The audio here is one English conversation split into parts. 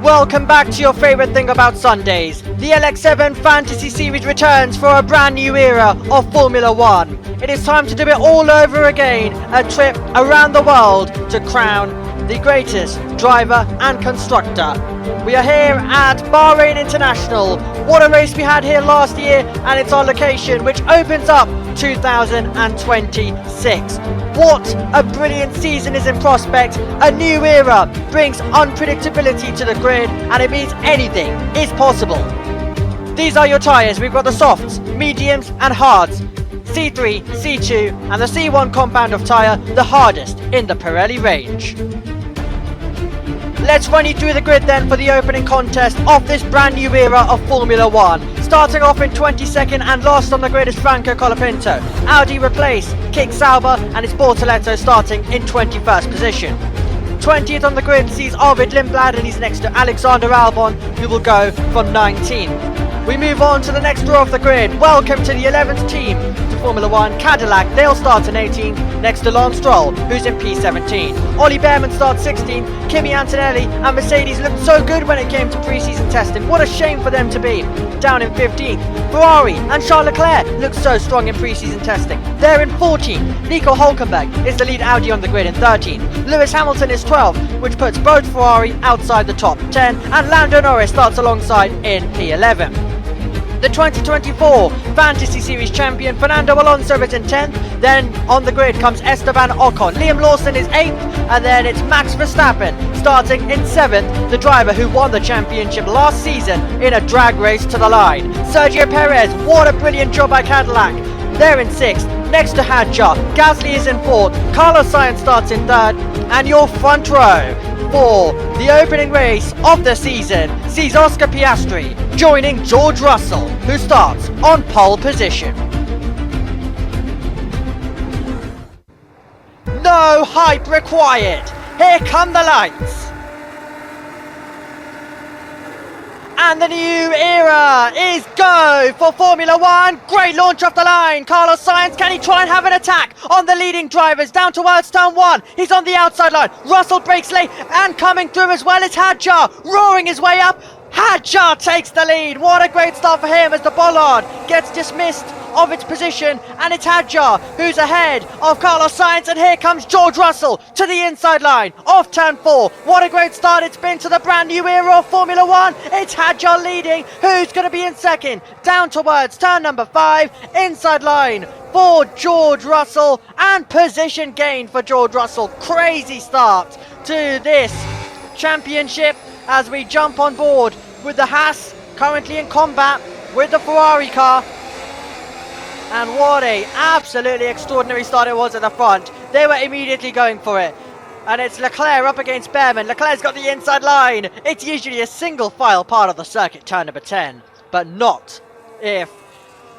Welcome back to your favourite thing about Sundays. The LX7 Fantasy Series returns for a brand new era of Formula 1. It is time to do it all over again, a trip around the world to crown the greatest driver and constructor. We are here at Bahrain International. What a race we had here last year, and it's our location which opens up 2026. What a brilliant season is in prospect. A new era brings unpredictability to the grid, and it means anything is possible. These are your tyres. We've got the softs, mediums and hards. C3, C2 and the C1 compound of tyre, the hardest in the Pirelli range. Let's run you through the grid then for the opening contest of this brand new era of Formula 1. Starting off in 22nd and last on the grid is Franco Colapinto. Audi replace Kick Sauber and it's Bortoletto starting in 21st position. 20th on the grid sees Arvid Lindblad and he's next to Alexander Albon, who will go from 19th. We move on to the next row of the grid. Welcome to the 11th team to Formula 1, Cadillac. They'll start in 18th, next to Lance Stroll, who's in P17. Ollie Behrman starts 16th. Kimi Antonelli and Mercedes looked so good when it came to pre-season testing. What a shame for them to be down in 15th. Ferrari and Charles Leclerc looked so strong in pre-season testing. They're in 14th. Nico Hülkenberg is the lead Audi on the grid in 13th. Lewis Hamilton is 12th, which puts both Ferrari outside the top 10. And Lando Norris starts alongside in P11. The 2024 Fantasy Series champion Fernando Alonso is in 10th. Then on the grid comes Esteban Ocon. Liam Lawson is 8th. And then it's Max Verstappen starting in 7th. The driver who won the championship last season in a drag race to the line. Sergio Perez, what a brilliant job by Cadillac. They're in 6th. Next to Hadjar. Gasly is in 4th. Carlos Sainz starts in 3rd. And your front row for the opening race of the season sees Oscar Piastri joining George Russell, who starts on pole position. No hype required. Here come the lights. And the new era is go for Formula 1. Great launch off the line. Carlos Sainz, can he try and have an attack on the leading drivers down towards turn 1? He's on the outside line. Russell breaks late and coming through as well as Hadjar, roaring his way up. Hadjar takes the lead. What a great start for him as the bollard gets dismissed of its position, and it's Hadjar who's ahead of Carlos Sainz, and here comes George Russell to the inside line of turn 4. What a great start it's been to the brand new era of Formula 1. It's Hadjar leading. Who's going to be in second? Down towards turn number 5, inside line for George Russell, and position gain for George Russell. Crazy start to this championship as we jump on board with the Haas, currently in combat with the Ferrari car. And what a absolutely extraordinary start it was at the front. They were immediately going for it. And it's Leclerc up against Behrman. Leclerc's got the inside line. It's usually a single file part of the circuit, turn number 10. But not if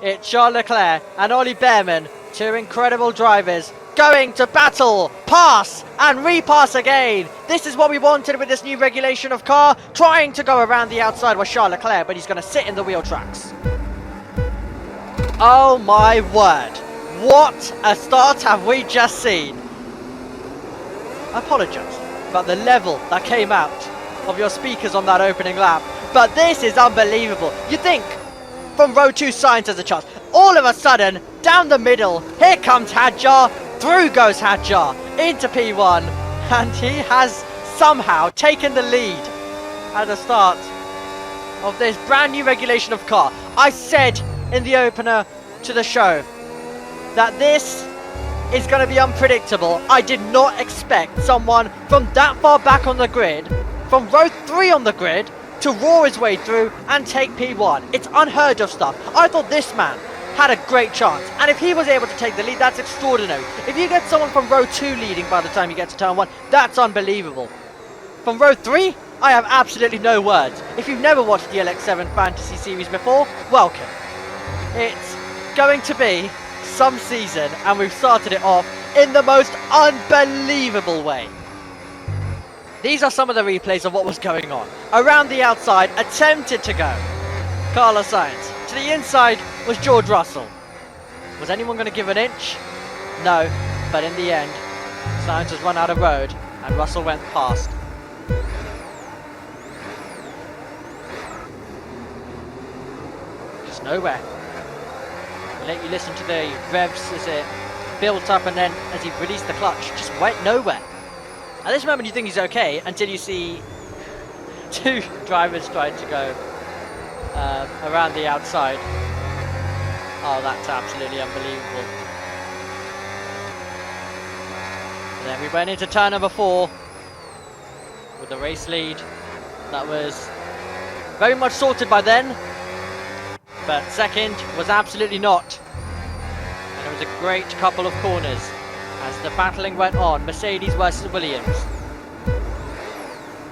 it's Charles Leclerc and Ollie Behrman, two incredible drivers, going to battle, pass and repass again. This is what we wanted with this new regulation of car. Trying to go around the outside was Charles Leclerc, but he's going to sit in the wheel tracks. Oh my word, what a start have we just seen. I apologise about the level that came out of your speakers on that opening lap, but this is unbelievable. You think from row 2 Sainz has a chance. All of a sudden, down the middle, here comes Hadjar, through goes Hadjar into P1, and he has somehow taken the lead at the start of this brand new regulation of car. I said in the opener to the show that this is going to be unpredictable. I did not expect someone from that far back on the grid, from row 3 on the grid, to roar his way through and take P1. It's unheard of stuff. I thought this man had a great chance, and if he was able to take the lead, that's extraordinary. If you get someone from row 2 leading by the time you get to turn 1, that's unbelievable. From row 3, I have absolutely no words. If you've never watched the LX7 Fantasy Series before, welcome. It's going to be some season, and we've started it off in the most unbelievable way. These are some of the replays of what was going on. Around the outside, attempted to go Carlos Sainz. To the inside was George Russell. Was anyone going to give an inch? No, but in the end, Sainz has run out of road and Russell went past. nowhere. He let you listen to the revs as it built up, and then as he released the clutch, just went nowhere. At this moment you think he's okay until you see two drivers trying to go around the outside. Oh, that's absolutely unbelievable. And then we went into turn number 4 with the race lead. That was very much sorted by then, but second was absolutely not. And it was a great couple of corners as the battling went on, Mercedes versus Williams.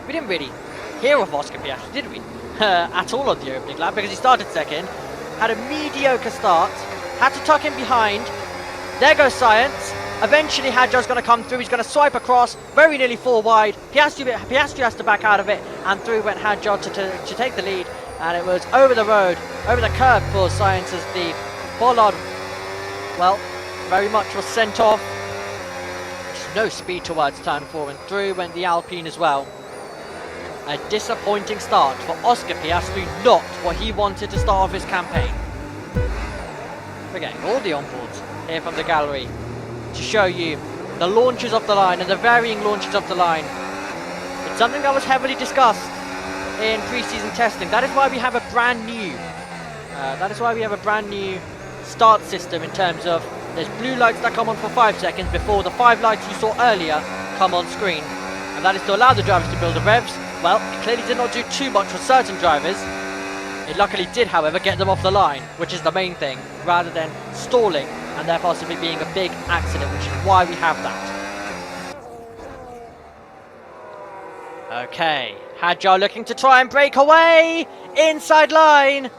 We didn't really hear of Oscar Piastri, did we? At all on the opening lap, because he started second, had a mediocre start, had to tuck in behind. There goes Science. Eventually Hadjar's going to come through, he's going to swipe across, very nearly 4 wide. Piastri has to back out of it, and through went Hadjar to take the lead. And it was over the road, over the curb for Science as the bollard, well, very much was sent off. Just no speed towards turn 4, and through went the Alpine as well. A disappointing start for Oscar Piastri, not what he wanted to start off his campaign. We're getting all the onboards here from the gallery to show you the launches of the line and the varying launches of the line. It's something that was heavily discussed in pre-season testing. That is why we have a brand new start system, in terms of there's blue lights that come on for 5 seconds before the 5 lights you saw earlier come on screen, and that is to allow the drivers to build the revs. Well, it clearly did not do too much for certain drivers. It luckily did, however, get them off the line, which is the main thing, rather than stalling and there possibly being a big accident, which is why we have that. Okay, Hadjar looking to try and break away. Inside line,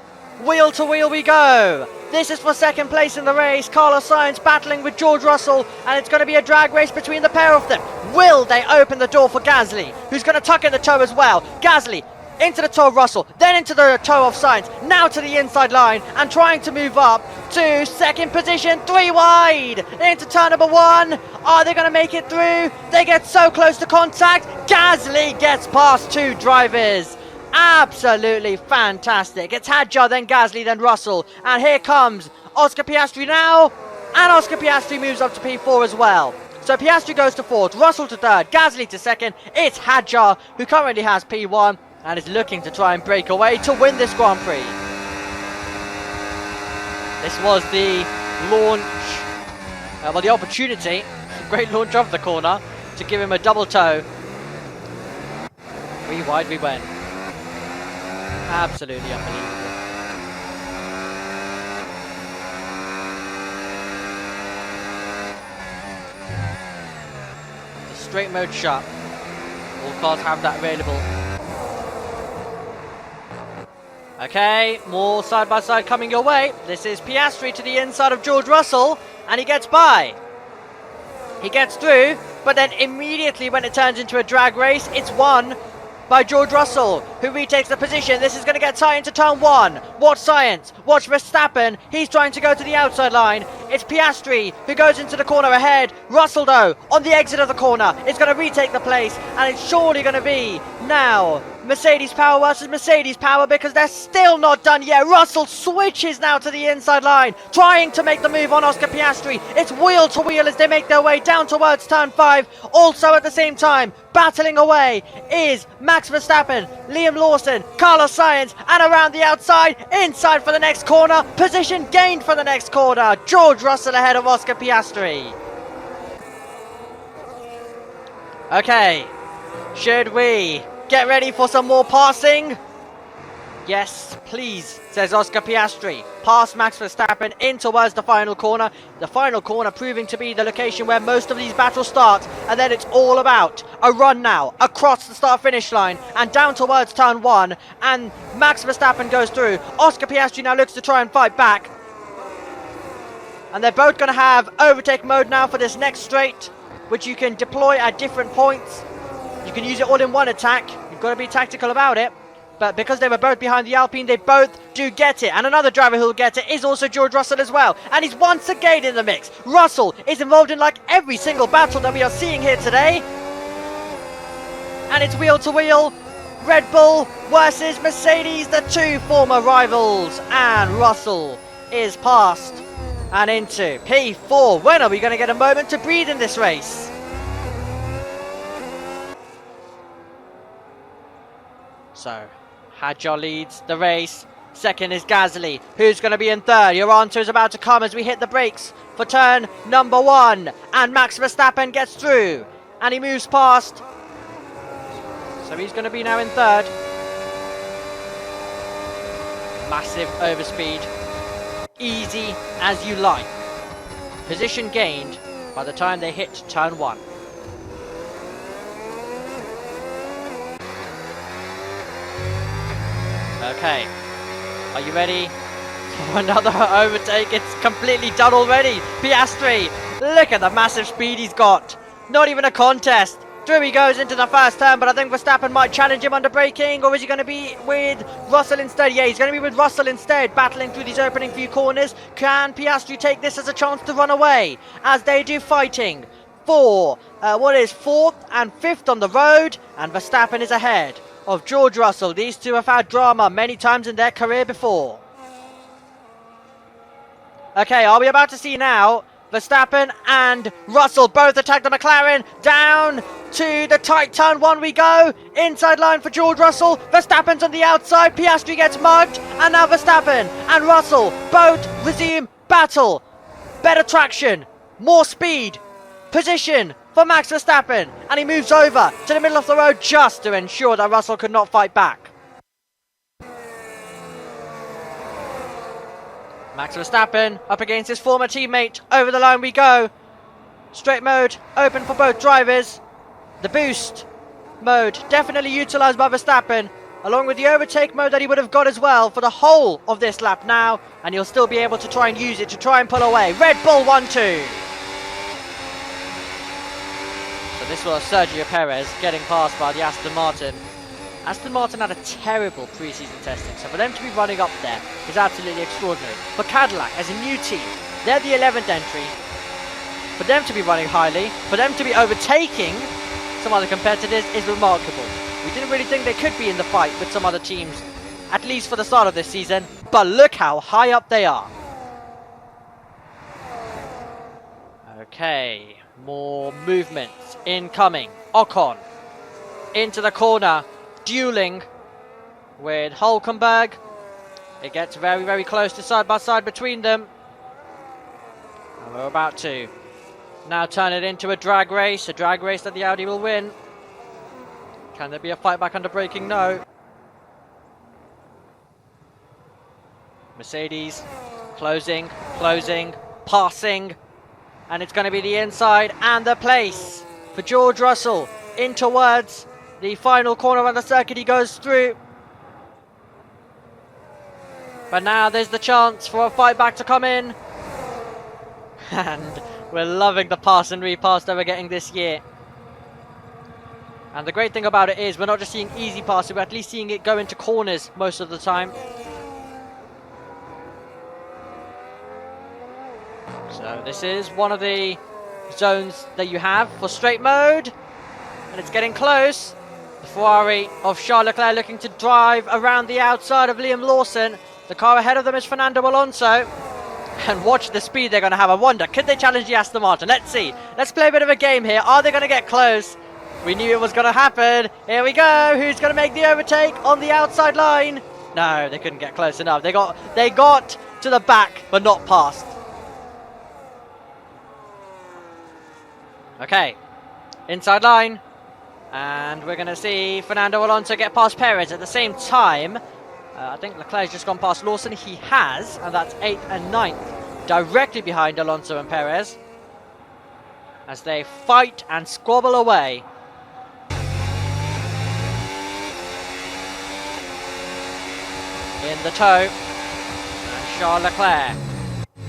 wheel to wheel we go. This is for second place in the race. Carlos Sainz battling with George Russell, and it's going to be a drag race between the pair of them. Will they open the door for Gasly, who's going to tuck in the toe as well? Gasly into the toe of Russell, then into the toe of Sainz, now to the inside line, and trying to move up to second position, 3 wide, into turn number 1. Are they going to make it through? They get so close to contact. Gasly gets past 2 drivers. Absolutely fantastic. It's Hadjar, then Gasly, then Russell, and here comes Oscar Piastri now, and Oscar Piastri moves up to P4 as well. So Piastri goes to 4th, Russell to 3rd, Gasly to 2nd. It's Hadjar, who currently has P1 and is looking to try and break away to win this Grand Prix. This was the launch, the opportunity, great launch of the corner, to give him a double toe. 3 wide we went. Absolutely unbelievable. The straight mode shut. All cars have that available. Okay, more side by side coming your way. This is Piastri to the inside of George Russell, and he gets by. He gets through, but then immediately when it turns into a drag race, it's won by George Russell, who retakes the position. This is going to get tight into turn 1. Watch Science, watch Verstappen, he's trying to go to the outside line. It's Piastri who goes into the corner ahead. Russell though, on the exit of the corner, is going to retake the place, and it's surely going to be now Mercedes power versus Mercedes power, because they're still not done yet. Russell switches now to the inside line, trying to make the move on Oscar Piastri. It's wheel to wheel as they make their way down towards turn 5. Also at the same time, battling away is Max Verstappen, Liam Lawson, Carlos Sainz, and around the outside, inside for the next corner, position gained for the next corner. George Russell ahead of Oscar Piastri. Okay, should we get ready for some more passing? Yes, please, says Oscar Piastri. Past Max Verstappen in towards the final corner. The final corner proving to be the location where most of these battles start. And then it's all about a run now across the start-finish line and down towards turn 1. And Max Verstappen goes through. Oscar Piastri now looks to try and fight back. And they're both going to have overtake mode now for this next straight, which you can deploy at different points. You can use it all in one attack. You've got to be tactical about it. But because they were both behind the Alpine, they both do get it. And another driver who'll get it is also George Russell as well. And he's once again in the mix. Russell is involved in like every single battle that we are seeing here today. And it's wheel to wheel. Red Bull versus Mercedes, the two former rivals, and Russell is past and into P4. When are we going to get a moment to breathe in this race? So, Hadjar leads the race. Second is Gasly. Who's going to be in third? Your answer is about to come as we hit the brakes for turn number 1. And Max Verstappen gets through. And he moves past. So he's going to be now in third. Massive overspeed. Easy as you like. Position gained by the time they hit turn 1. Okay. Are you ready for another overtake? It's completely done already. Piastri, look at the massive speed he's got. Not even a contest. Through he goes into the first turn, but I think Verstappen might challenge him under braking, or is he going to be with Russell instead? Yeah, he's going to be with Russell instead, battling through these opening few corners. Can Piastri take this as a chance to run away? As they do, fighting for what is 4th and 5th on the road, and Verstappen is ahead of George Russell. These two have had drama many times in their career before. Okay, are we about to see now Verstappen and Russell both attack the McLaren? Down to the tight turn 1 we go. Inside line for George Russell. Verstappen's on the outside. Piastri gets mugged. And now Verstappen and Russell both resume battle. Better traction. More speed. Position for Max Verstappen. And he moves over to the middle of the road just to ensure that Russell could not fight back. Max Verstappen up against his former teammate. Over the line we go. Straight mode open for both drivers. The boost mode definitely utilised by Verstappen, along with the overtake mode that he would have got as well for the whole of this lap now, and he'll still be able to try and use it to try and pull away. Red Bull 1-2. So this was Sergio Perez getting passed by the Aston Martin. Aston Martin had a terrible pre-season testing, so for them to be running up there is absolutely extraordinary. For Cadillac, as a new team, they're the 11th entry. For them to be running highly, for them to be overtaking some other competitors is remarkable. We didn't really think they could be in the fight with some other teams, at least for the start of this season, but look how high up they are. Okay, more movements incoming. Ocon into the corner, dueling with Hülkenberg. It gets very, very close to side by side between them. And we're about to now turn it into a drag race that the Audi will win. Can there be a fight back under braking? No. Mercedes closing, passing, and it's going to be the inside and the place for George Russell in towards the final corner of the circuit. He goes through, but now there's the chance for a fight back to come in, and we're loving the pass and repass that we're getting this year. And the great thing about it is we're not just seeing easy passes, we're at least seeing it go into corners most of the time. So this is one of the zones that you have for straight mode, and it's getting close. The Ferrari of Charles Leclerc looking to drive around the outside of Liam Lawson. The car ahead of them is Fernando Alonso. And watch the speed they're going to have. I wonder, could they challenge the Aston Martin? Let's see. Let's play a bit of a game here. Are they going to get close? We knew it was going to happen. Here we go. Who's going to make the overtake on the outside line? No, they couldn't get close enough. They got to the back, but not past. Okay. Inside line. And we're going to see Fernando Alonso get past Perez at the same time. I think Leclerc's just gone past Lawson. He has, and that's 8th and 9th, directly behind Alonso and Perez, as they fight and squabble away. In the tow, and Charles Leclerc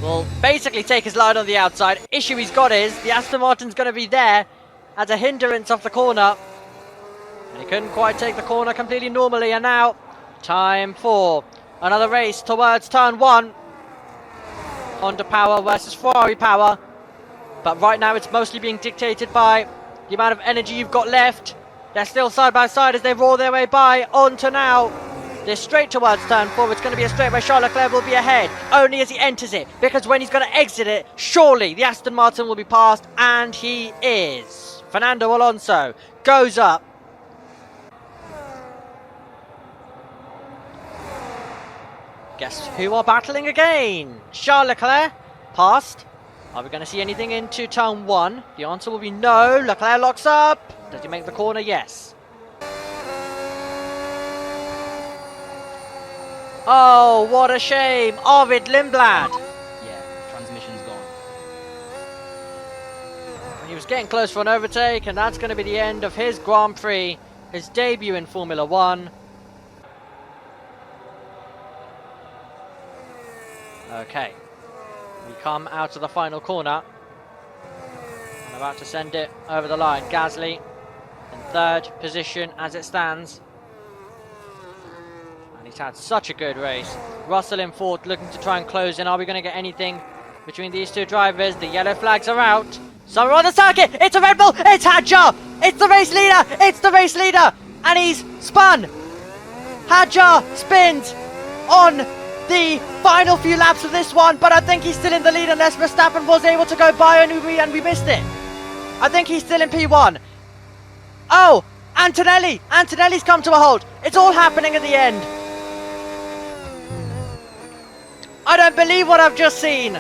will basically take his line on the outside. Issue he's got is the Aston Martin's going to be there as a hindrance off the corner, and he couldn't quite take the corner completely normally. And now time for another race towards turn 1. Honda power versus Ferrari power. But right now it's mostly being dictated by the amount of energy you've got left. They're still side by side as they roar their way by onto now this straight towards turn 4. It's going to be a straight where Charles Leclerc will be ahead, only as he enters it, because when he's going to exit it, surely the Aston Martin will be passed, and he is. Fernando Alonso goes up. Guess who are battling again? Charles Leclerc passed. Are we going to see anything into turn 1? The answer will be no. Leclerc locks up. Does he make the corner? Yes. Oh, what a shame. Arvid Lindblad. Yeah, transmission's gone. He was getting close for an overtake, and that's going to be the end of his Grand Prix, his debut in Formula 1. Okay. We come out of the final corner. I'm about to send it over the line. Gasly in 3rd position as it stands. And he's had such a good race. Russell in 4th, looking to try and close in. Are we going to get anything between these two drivers? The yellow flags are out. So we're on the circuit. It's a Red Bull. It's Hadjar. It's the race leader. It's the race leader. And he's spun. Hadjar spins on the final few laps of this one, but I think he's still in the lead unless Verstappen was able to go by and we missed it. I think he's still in P1. Oh, Antonelli! Antonelli's come to a halt. It's all happening at the end. I don't believe what I've just seen.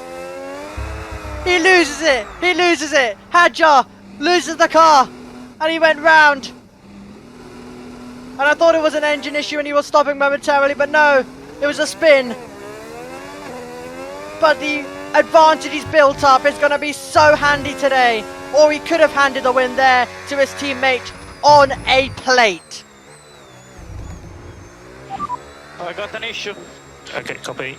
He loses it. He loses it. Hadjar loses the car, and he went round. And I thought it was an engine issue and he was stopping momentarily, but no. It was a spin. But the advantage he's built up is going to be so handy today. Or he could have handed the win there to his teammate on a plate. I got an issue. Okay, copy.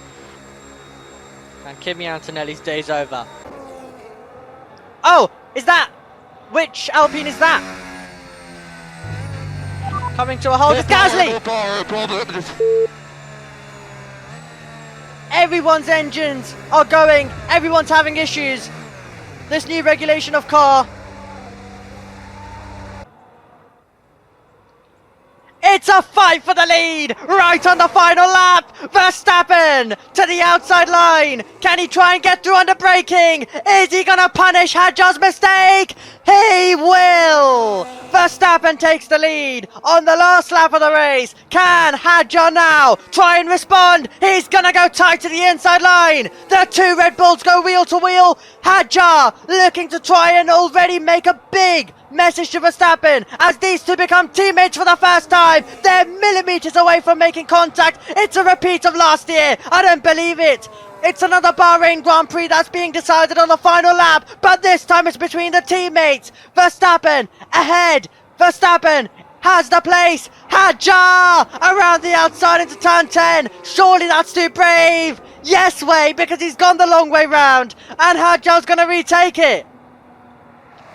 And Kimi Antonelli's day's over. Oh, is that? Which Alpine is that? Coming to a halt is Gasly! Everyone's engines are going. Everyone's having issues. This new regulation of car. It's a fight for the lead. Right on the final lap. Verstappen to the outside line. Can he try and get through under braking? Is he going to punish Hadjar's mistake? He will. Verstappen takes the lead on the last lap of the race. Can Hadjar now try and respond? He's going to go tight to the inside line. The two Red Bulls go wheel to wheel. Hadjar looking to try and already make a big message to Verstappen as these two become teammates for the first time. They're millimeters away from making contact. It's a repeat of last year. I don't believe it. It's another Bahrain Grand Prix that's being decided on the final lap, but this time it's between the teammates. Verstappen ahead. Verstappen has the place. Hadjar around the outside into turn 10. Surely that's too brave. Yes way, because he's gone the long way round and Hadjar's going to retake it.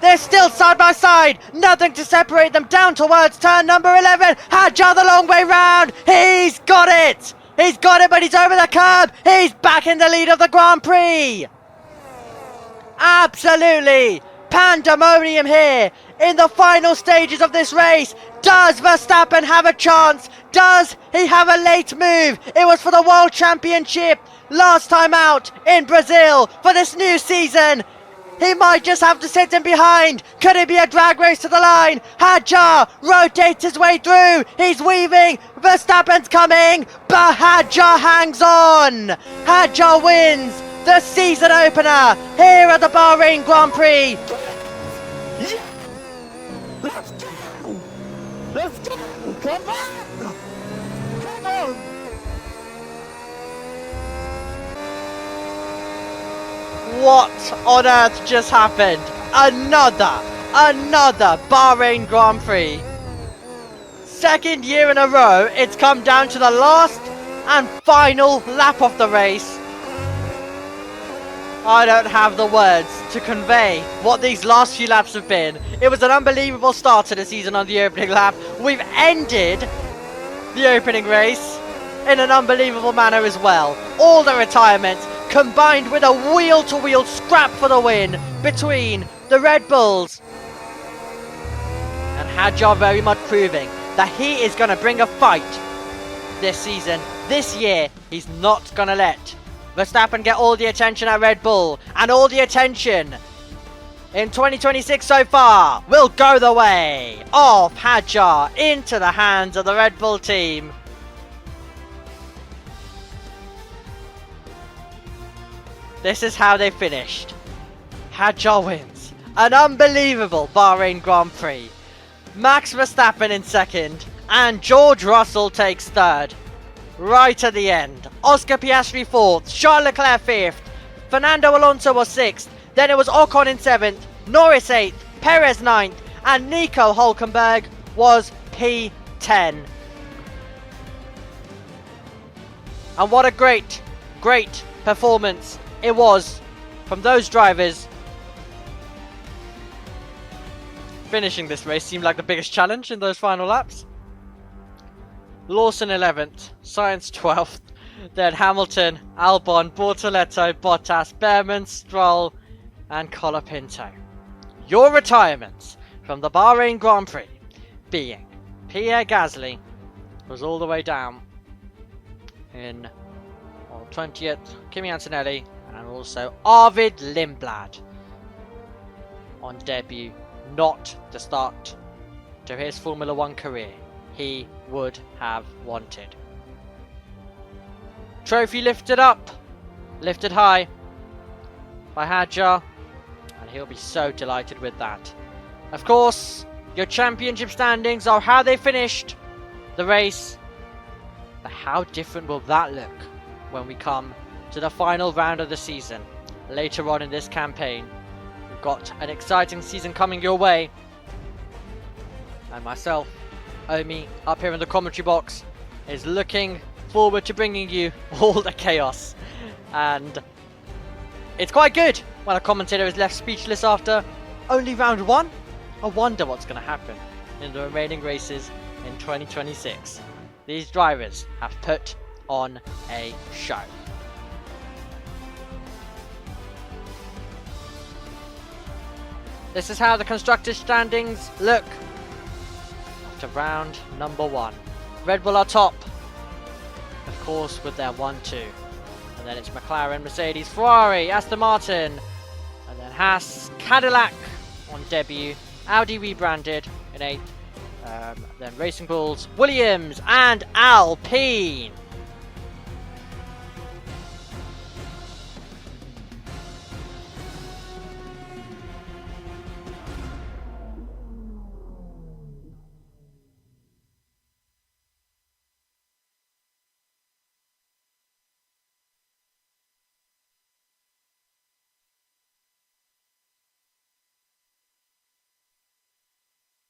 They're still side by side. Nothing to separate them down towards turn number 11. Hadjar the long way round. He's got it. He's got it, but he's over the curb. He's back in the lead of the Grand Prix. Absolutely pandemonium here in the final stages of this race. Does Verstappen have a chance? Does he have a late move? It was for the World Championship last time out in Brazil. For this new season, he might just have to sit in behind. Could it be a drag race to the line? Hadjar rotates his way through. He's weaving. Verstappen's coming, but Hadjar hangs on. Hadjar wins the season opener here at the Bahrain Grand Prix. Let's go! Let's go! Come on! Come on! What on earth just happened? Another Bahrain Grand Prix. Second year in a row, it's come down to the last and final lap of the race. I don't have the words to convey what these last few laps have been. It was an unbelievable start to the season on the opening lap. We've ended the opening race in an unbelievable manner as well. All the retirements combined with a wheel-to-wheel scrap for the win between the Red Bulls and Hadjar very much proving that he is going to bring a fight this season. This year, he's not going to let Verstappen get all the attention at Red Bull, and all the attention in 2026 so far will go the way of Hadjar into the hands of the Red Bull team. This is how they finished. Hadjar wins an unbelievable Bahrain Grand Prix. Max Verstappen in second, and George Russell takes third. Right at the end, Oscar Piastri fourth, Charles Leclerc fifth, Fernando Alonso was sixth, then it was Ocon in seventh, Norris eighth, Perez ninth, and Nico Hülkenberg was P10. And what a great performance it was from those drivers. Finishing this race seemed like the biggest challenge in those final laps. Lawson 11th, Sainz 12th, then Hamilton, Albon, Bortoleto, Bottas, Behrman, Stroll and Colapinto. Your retirements from the Bahrain Grand Prix being Pierre Gasly was all the way down in 20th, Kimi Antonelli, and also Arvid Lindblad on debut, not the start to his Formula 1 career he would have wanted. Trophy lifted up, lifted high by Hadjar, and he'll be so delighted with that. Of course, your championship standings are how they finished the race, but how different will that look when we come to the final round of the season later on in this campaign? We've got an exciting season coming your way, and myself, Omi, up here in the commentary box, is looking forward to bringing you all the chaos. And it's quite good when a commentator is left speechless after only round one. I wonder what's going to happen in the remaining races in 2026. These drivers have put on a show. This is how the constructors' standings look after round number one. Red Bull are top, of course, with their 1-2. And then it's McLaren, Mercedes, Ferrari, Aston Martin, and then Haas, Cadillac on debut, Audi rebranded in 8th, then Racing Bulls, Williams and Alpine